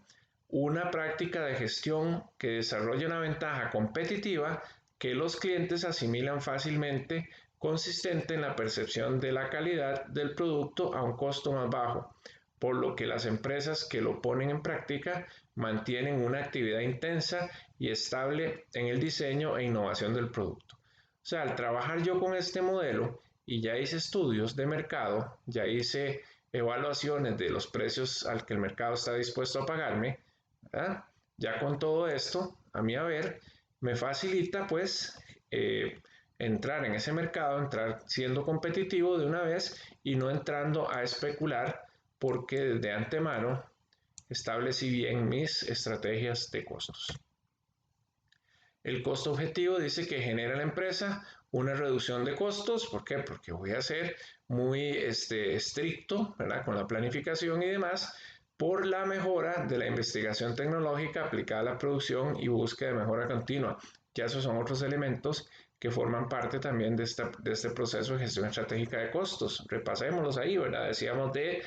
una práctica de gestión que desarrolla una ventaja competitiva que los clientes asimilan fácilmente, consistente en la percepción de la calidad del producto a un costo más bajo, por lo que las empresas que lo ponen en práctica mantienen una actividad intensa y estable en el diseño e innovación del producto. O sea, al trabajar yo con este modelo y ya hice estudios de mercado, ya hice evaluaciones de los precios al que el mercado está dispuesto a pagarme, ¿verdad? Ya con todo esto, a mi haber, me facilita pues entrar en ese mercado, entrar siendo competitivo de una vez y no entrando a especular porque desde antemano establecí bien mis estrategias de costos. El costo objetivo dice que genera la empresa una reducción de costos. ¿Por qué? Porque voy a ser muy estricto, ¿verdad?, con la planificación y demás, por la mejora de la investigación tecnológica aplicada a la producción y búsqueda de mejora continua. Ya esos son otros elementos que forman parte también de este proceso de gestión estratégica de costos. Repasémoslos ahí, ¿verdad? Decíamos de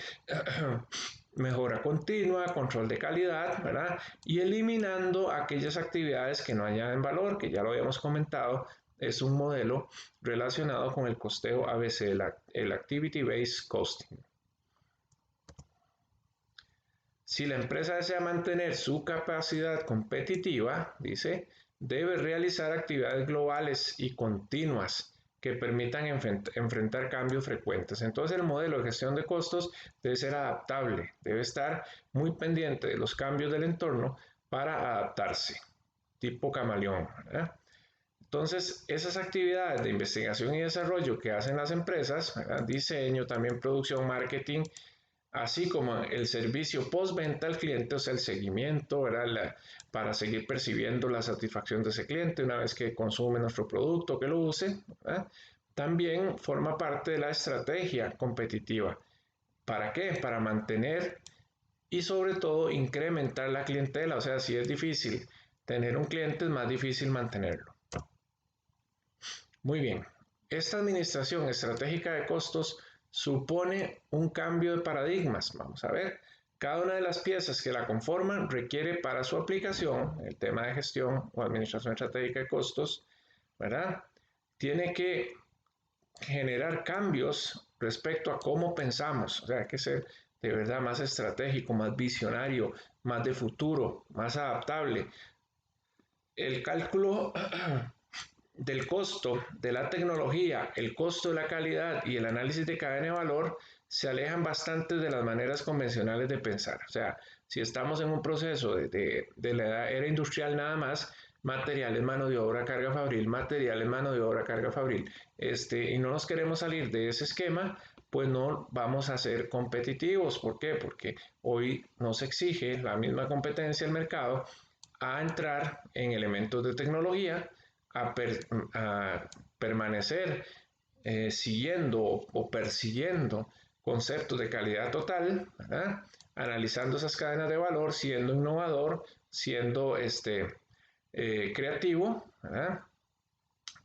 mejora continua, control de calidad, ¿verdad? Y eliminando aquellas actividades que no añaden valor, que ya lo habíamos comentado, es un modelo relacionado con el costeo ABC, el Activity Based Costing. Si la empresa desea mantener su capacidad competitiva, dice, debe realizar actividades globales y continuas que permitan enfrentar cambios frecuentes. Entonces el modelo de gestión de costos debe ser adaptable, debe estar muy pendiente de los cambios del entorno para adaptarse, tipo camaleón, ¿verdad? Entonces, esas actividades de investigación y desarrollo que hacen las empresas, ¿verdad?, diseño, también producción, marketing, así como el servicio postventa al cliente, o sea, el seguimiento, ¿verdad?, para seguir percibiendo la satisfacción de ese cliente una vez que consume nuestro producto, que lo use, ¿verdad?, también forma parte de la estrategia competitiva. ¿Para qué? Para mantener y sobre todo incrementar la clientela. O sea, si es difícil tener un cliente, es más difícil mantenerlo. Muy bien, esta administración estratégica de costos supone un cambio de paradigmas. Vamos a ver, cada una de las piezas que la conforman requiere para su aplicación, el tema de gestión o administración estratégica de costos, ¿verdad?, tiene que generar cambios respecto a cómo pensamos. O sea, hay que ser de verdad más estratégico, más visionario, más de futuro, más adaptable. El cálculo del costo de la tecnología, el costo de la calidad y el análisis de cadena de valor se alejan bastante de las maneras convencionales de pensar. O sea, si estamos en un proceso de la era industrial nada más, materiales, mano de obra, carga fabril, materiales, mano de obra, carga fabril, y no nos queremos salir de ese esquema, pues no vamos a ser competitivos. ¿Por qué? Porque hoy nos exige la misma competencia el mercado a entrar en elementos de tecnología, a permanecer siguiendo o persiguiendo conceptos de calidad total, ¿verdad?, analizando esas cadenas de valor, siendo innovador, siendo creativo, ¿verdad?,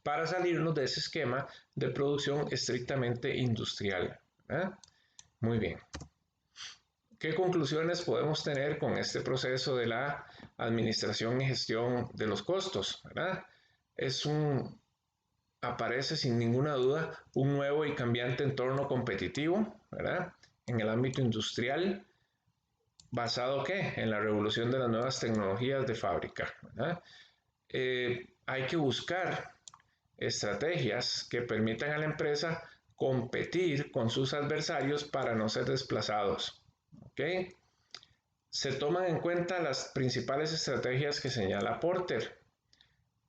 para salirnos de ese esquema de producción estrictamente industrial, ¿verdad? Muy bien. ¿Qué conclusiones podemos tener con este proceso de la administración y gestión de los costos, ¿verdad? Aparece sin ninguna duda un nuevo y cambiante entorno competitivo, ¿verdad?, en el ámbito industrial, basado ¿qué? En la revolución de las nuevas tecnologías de fábrica, ¿verdad? Hay que buscar estrategias que permitan a la empresa competir con sus adversarios para no ser desplazados, ¿ok? Se toman en cuenta las principales estrategias que señala Porter: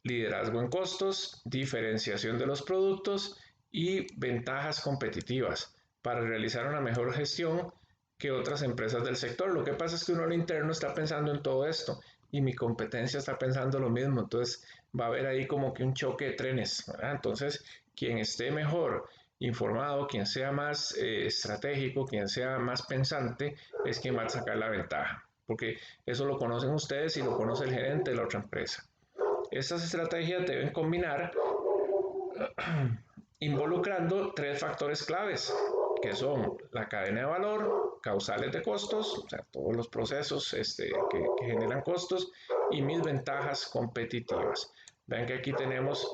liderazgo en costos, diferenciación de los productos y ventajas competitivas para realizar una mejor gestión que otras empresas del sector. Lo que pasa es que uno al interno está pensando en todo esto y mi competencia está pensando lo mismo. Entonces va a haber ahí como que un choque de trenes, ¿verdad? Entonces, quien esté mejor informado, quien sea más estratégico, quien sea más pensante, es quien va a sacar la ventaja, porque eso lo conocen ustedes y lo conoce el gerente de la otra empresa. Estas estrategias deben combinar involucrando tres factores claves que son la cadena de valor, causales de costos, o sea, todos los procesos que generan costos, y mis ventajas competitivas. Vean que aquí tenemos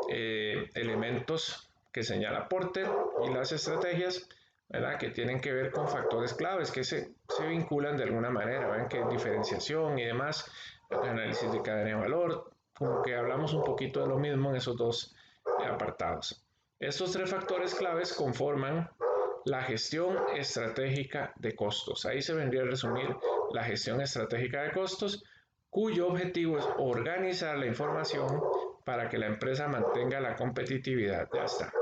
elementos que señala Porter y las estrategias, ¿verdad?, que tienen que ver con factores claves que se vinculan de alguna manera. Vean que diferenciación y demás, análisis de cadena de valor, como que hablamos un poquito de lo mismo en esos dos apartados. Estos tres factores claves conforman la gestión estratégica de costos. Ahí se vendría a resumir la gestión estratégica de costos, cuyo objetivo es organizar la información para que la empresa mantenga la competitividad. Ya está.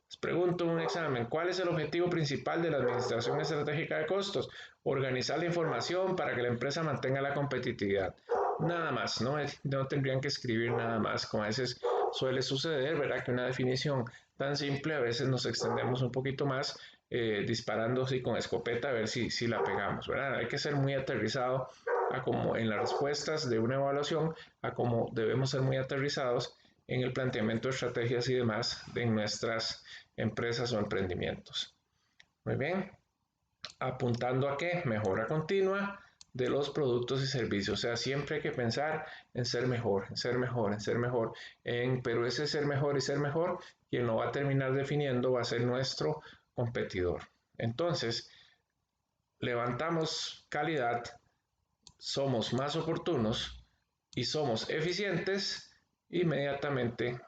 Les pregunto en un examen, ¿cuál es el objetivo principal de la administración estratégica de costos? Organizar la información para que la empresa mantenga la competitividad. Nada más, no tendrían que escribir nada más. Como a veces suele suceder, ¿verdad? Que una definición tan simple a veces nos extendemos un poquito más disparando así con escopeta a ver si la pegamos, ¿verdad? Hay que ser muy aterrizado a como en las respuestas de una evaluación, a como debemos ser muy aterrizados en el planteamiento de estrategias y demás de nuestras empresas o emprendimientos. Muy bien, apuntando a qué, mejora continua de los productos y servicios. O sea, siempre hay que pensar en ser mejor, en ser mejor, en ser mejor. Pero ese ser mejor y ser mejor, quien lo va a terminar definiendo va a ser nuestro competidor. Entonces, levantamos calidad, somos más oportunos y somos eficientes, inmediatamente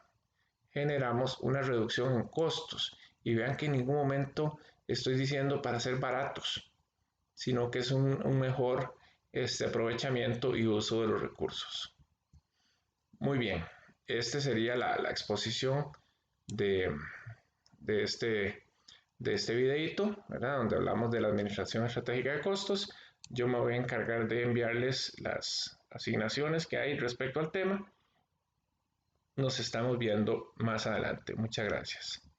generamos una reducción en costos. Y vean que en ningún momento estoy diciendo para ser baratos, sino que es un mejor aprovechamiento y uso de los recursos. Muy bien, esta sería la exposición de, de, este, de este videito, ¿verdad?, donde hablamos de la administración estratégica de costos. Yo me voy a encargar de enviarles las asignaciones que hay respecto al tema. Nos estamos viendo más adelante. Muchas gracias.